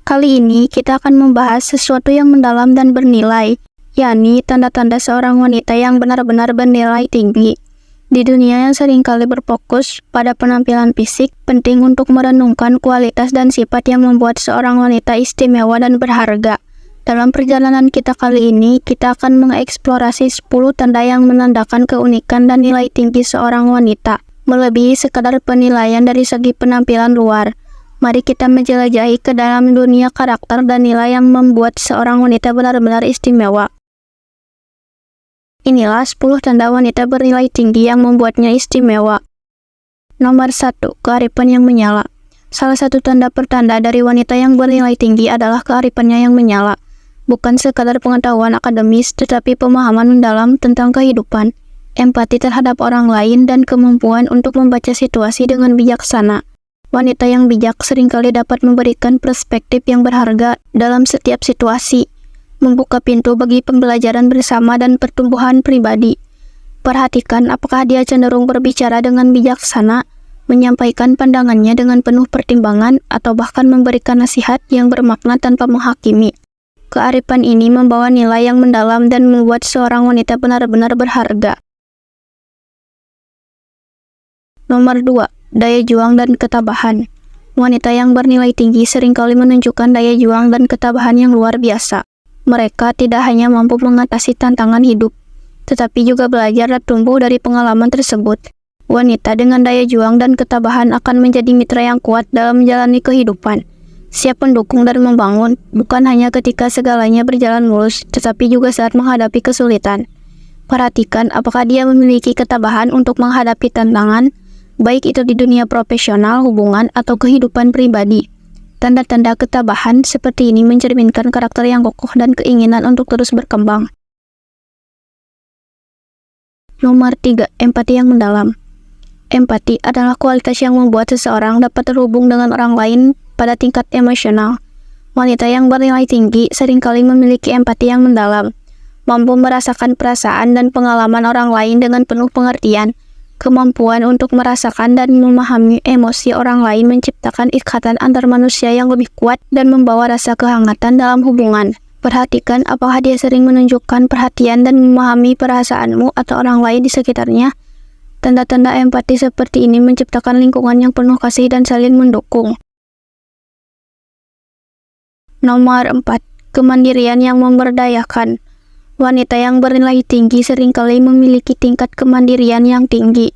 Kali ini kita akan membahas sesuatu yang mendalam dan bernilai, yakni tanda-tanda seorang wanita yang benar-benar bernilai tinggi. Di dunia yang seringkali berfokus pada penampilan fisik, penting untuk merenungkan kualitas dan sifat yang membuat seorang wanita istimewa dan berharga. Dalam perjalanan kita kali ini, kita akan mengeksplorasi 10 tanda yang menandakan keunikan dan nilai tinggi seorang wanita, melebihi sekadar penilaian dari segi penampilan luar. Mari kita menjelajahi ke dalam dunia karakter dan nilai yang membuat seorang wanita benar-benar istimewa. Inilah 10 tanda wanita bernilai tinggi yang membuatnya istimewa. Nomor 1. Kearifan yang menyala. Salah satu tanda pertanda dari wanita yang bernilai tinggi adalah kearifannya yang menyala. Bukan sekadar pengetahuan akademis, tetapi pemahaman mendalam tentang kehidupan, empati terhadap orang lain, dan kemampuan untuk membaca situasi dengan bijaksana. Wanita yang bijak seringkali dapat memberikan perspektif yang berharga dalam setiap situasi, membuka pintu bagi pembelajaran bersama dan pertumbuhan pribadi. Perhatikan apakah dia cenderung berbicara dengan bijaksana, menyampaikan pandangannya dengan penuh pertimbangan, atau bahkan memberikan nasihat yang bermakna tanpa menghakimi. Kearifan ini membawa nilai yang mendalam dan membuat seorang wanita benar-benar berharga. Nomor 2. Daya juang dan ketabahan. Wanita yang bernilai tinggi seringkali menunjukkan daya juang dan ketabahan yang luar biasa. Mereka tidak hanya mampu mengatasi tantangan hidup, tetapi juga belajar dan tumbuh dari pengalaman tersebut. Wanita dengan daya juang dan ketabahan akan menjadi mitra yang kuat dalam menjalani kehidupan, siap mendukung dan membangun, bukan hanya ketika segalanya berjalan mulus, tetapi juga saat menghadapi kesulitan. Perhatikan apakah dia memiliki ketabahan untuk menghadapi tantangan, baik itu di dunia profesional, hubungan, atau kehidupan pribadi. Tanda-tanda ketabahan seperti ini mencerminkan karakter yang kokoh dan keinginan untuk terus berkembang. Nomor 3. Empati yang mendalam. Empati adalah kualitas yang membuat seseorang dapat terhubung dengan orang lain pada tingkat emosional. Wanita yang bernilai tinggi seringkali memiliki empati yang mendalam, mampu merasakan perasaan dan pengalaman orang lain dengan penuh pengertian. Kemampuan untuk merasakan dan memahami emosi orang lain menciptakan ikatan antar manusia yang lebih kuat dan membawa rasa kehangatan dalam hubungan. Perhatikan apakah dia sering menunjukkan perhatian dan memahami perasaanmu atau orang lain di sekitarnya. Tanda-tanda empati seperti ini menciptakan lingkungan yang penuh kasih dan saling mendukung. Nomor 4. Kemandirian yang memberdayakan. Wanita yang bernilai tinggi seringkali memiliki tingkat kemandirian yang tinggi.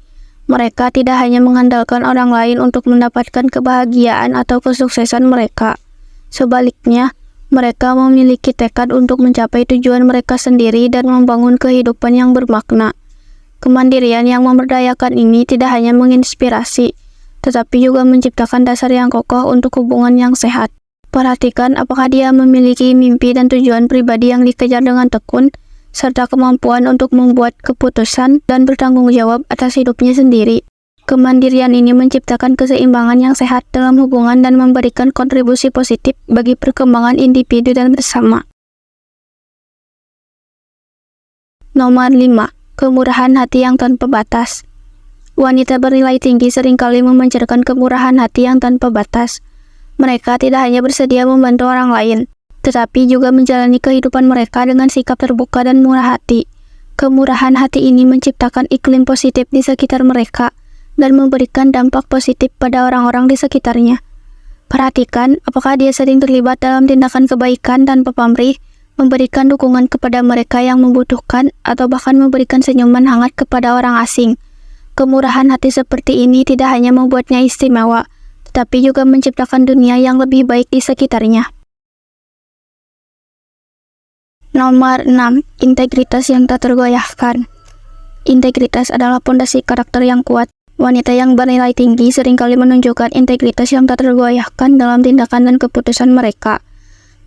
Mereka tidak hanya mengandalkan orang lain untuk mendapatkan kebahagiaan atau kesuksesan mereka. Sebaliknya, mereka memiliki tekad untuk mencapai tujuan mereka sendiri dan membangun kehidupan yang bermakna. Kemandirian yang memberdayakan ini tidak hanya menginspirasi, tetapi juga menciptakan dasar yang kokoh untuk hubungan yang sehat. Perhatikan apakah dia memiliki mimpi dan tujuan pribadi yang dikejar dengan tekun, serta kemampuan untuk membuat keputusan dan bertanggung jawab atas hidupnya sendiri. Kemandirian ini menciptakan keseimbangan yang sehat dalam hubungan dan memberikan kontribusi positif bagi perkembangan individu dan bersama. Nomor 5. Kemurahan hati yang tanpa batas. Wanita bernilai tinggi seringkali memancarkan kemurahan hati yang tanpa batas. Mereka tidak hanya bersedia membantu orang lain, tetapi juga menjalani kehidupan mereka dengan sikap terbuka dan murah hati. Kemurahan hati ini menciptakan iklim positif di sekitar mereka dan memberikan dampak positif pada orang-orang di sekitarnya. Perhatikan apakah dia sering terlibat dalam tindakan kebaikan tanpa pamrih, memberikan dukungan kepada mereka yang membutuhkan, atau bahkan memberikan senyuman hangat kepada orang asing. Kemurahan hati seperti ini tidak hanya membuatnya istimewa, tapi juga menciptakan dunia yang lebih baik di sekitarnya. Nomor 6. Integritas yang tak tergoyahkan. Integritas adalah pondasi karakter yang kuat. Wanita yang bernilai tinggi seringkali menunjukkan integritas yang tak tergoyahkan dalam tindakan dan keputusan mereka.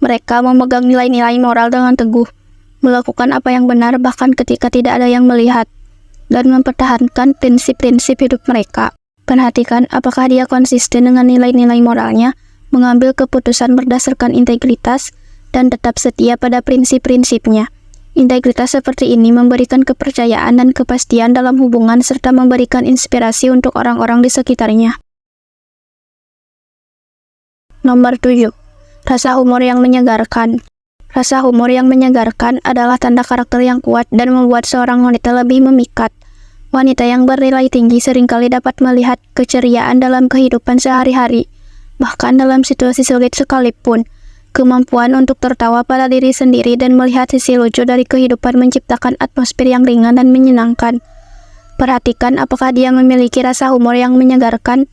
Mereka memegang nilai-nilai moral dengan teguh, melakukan apa yang benar bahkan ketika tidak ada yang melihat, dan mempertahankan prinsip-prinsip hidup mereka. Perhatikan apakah dia konsisten dengan nilai-nilai moralnya, mengambil keputusan berdasarkan integritas, dan tetap setia pada prinsip-prinsipnya. Integritas seperti ini memberikan kepercayaan dan kepastian dalam hubungan serta memberikan inspirasi untuk orang-orang di sekitarnya. Nomor 7. Rasa humor yang menyegarkan. Rasa humor yang menyegarkan adalah tanda karakter yang kuat dan membuat seorang wanita lebih memikat. Wanita yang bernilai tinggi seringkali dapat melihat keceriaan dalam kehidupan sehari-hari, bahkan dalam situasi sulit sekalipun. Kemampuan untuk tertawa pada diri sendiri dan melihat sisi lucu dari kehidupan menciptakan atmosfer yang ringan dan menyenangkan. Perhatikan apakah dia memiliki rasa humor yang menyegarkan,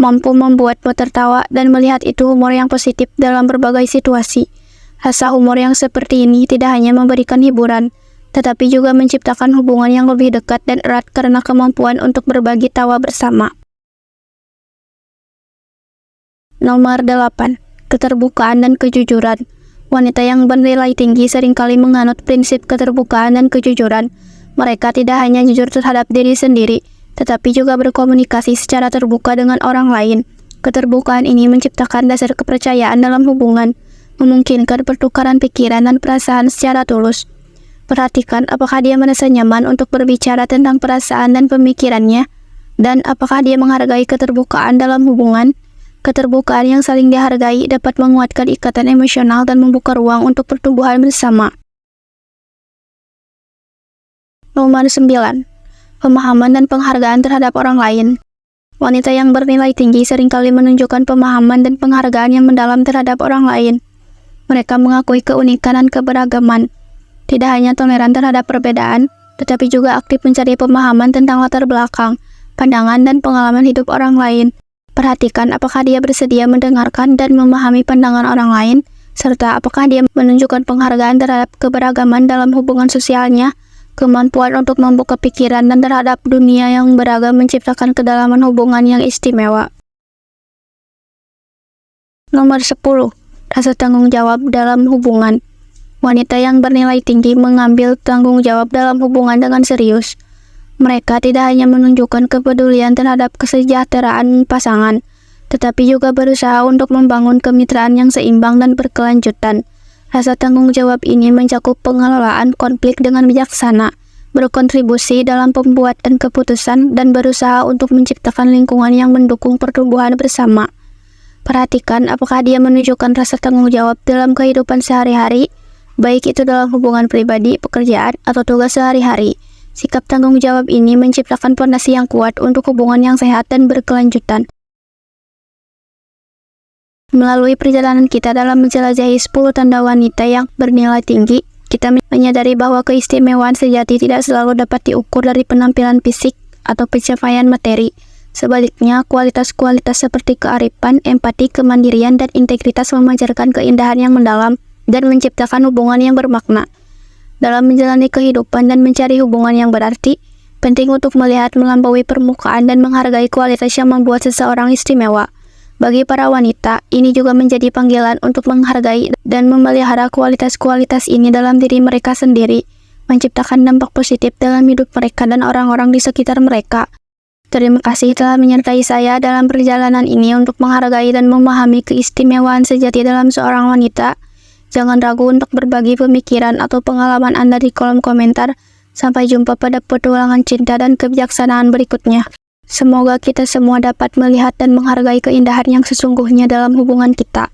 mampu membuatmu tertawa dan melihat itu humor yang positif dalam berbagai situasi. Rasa humor yang seperti ini tidak hanya memberikan hiburan, tetapi juga menciptakan hubungan yang lebih dekat dan erat karena kemampuan untuk berbagi tawa bersama. Nomor 8. Keterbukaan dan kejujuran. Wanita yang bernilai tinggi seringkali menganut prinsip keterbukaan dan kejujuran. Mereka tidak hanya jujur terhadap diri sendiri, tetapi juga berkomunikasi secara terbuka dengan orang lain. Keterbukaan ini menciptakan dasar kepercayaan dalam hubungan, memungkinkan pertukaran pikiran dan perasaan secara tulus. Perhatikan apakah dia merasa nyaman untuk berbicara tentang perasaan dan pemikirannya, dan apakah dia menghargai keterbukaan dalam hubungan. Keterbukaan yang saling dihargai dapat menguatkan ikatan emosional dan membuka ruang untuk pertumbuhan bersama. Nomor 9. Pemahaman dan penghargaan terhadap orang lain. Wanita yang bernilai tinggi seringkali menunjukkan pemahaman dan penghargaan yang mendalam terhadap orang lain. Mereka mengakui keunikan dan keberagaman. Tidak hanya toleran terhadap perbedaan, tetapi juga aktif mencari pemahaman tentang latar belakang, pandangan, dan pengalaman hidup orang lain. Perhatikan apakah dia bersedia mendengarkan dan memahami pandangan orang lain, serta apakah dia menunjukkan penghargaan terhadap keberagaman dalam hubungan sosialnya. Kemampuan untuk membuka pikiran dan terhadap dunia yang beragam menciptakan kedalaman hubungan yang istimewa. Nomor 10. Rasa tanggung jawab dalam hubungan. Wanita yang bernilai tinggi mengambil tanggung jawab dalam hubungan dengan serius. Mereka tidak hanya menunjukkan kepedulian terhadap kesejahteraan pasangan, tetapi juga berusaha untuk membangun kemitraan yang seimbang dan berkelanjutan. Rasa tanggung jawab ini mencakup pengelolaan konflik dengan bijaksana, berkontribusi dalam pembuatan keputusan, dan berusaha untuk menciptakan lingkungan yang mendukung pertumbuhan bersama. Perhatikan apakah dia menunjukkan rasa tanggung jawab dalam kehidupan sehari-hari, baik itu dalam hubungan pribadi, pekerjaan, atau tugas sehari-hari. Sikap tanggung jawab ini menciptakan fondasi yang kuat untuk hubungan yang sehat dan berkelanjutan. Melalui perjalanan kita dalam menjelajahi 10 tanda wanita yang bernilai tinggi, kita menyadari bahwa keistimewaan sejati tidak selalu dapat diukur dari penampilan fisik atau pencapaian materi. Sebaliknya, kualitas-kualitas seperti kearifan, empati, kemandirian, dan integritas memancarkan keindahan yang mendalam dan menciptakan hubungan yang bermakna. Dalam menjalani kehidupan dan mencari hubungan yang berarti, penting untuk melihat melampaui permukaan dan menghargai kualitas yang membuat seseorang istimewa. Bagi para wanita, ini juga menjadi panggilan untuk menghargai dan memelihara kualitas-kualitas ini dalam diri mereka sendiri, menciptakan dampak positif dalam hidup mereka dan orang-orang di sekitar mereka. Terima kasih telah menyertai saya dalam perjalanan ini untuk menghargai dan memahami keistimewaan sejati dalam seorang wanita. Jangan ragu untuk berbagi pemikiran atau pengalaman Anda di kolom komentar. Sampai jumpa pada petualangan cinta dan kebijaksanaan berikutnya. Semoga kita semua dapat melihat dan menghargai keindahan yang sesungguhnya dalam hubungan kita.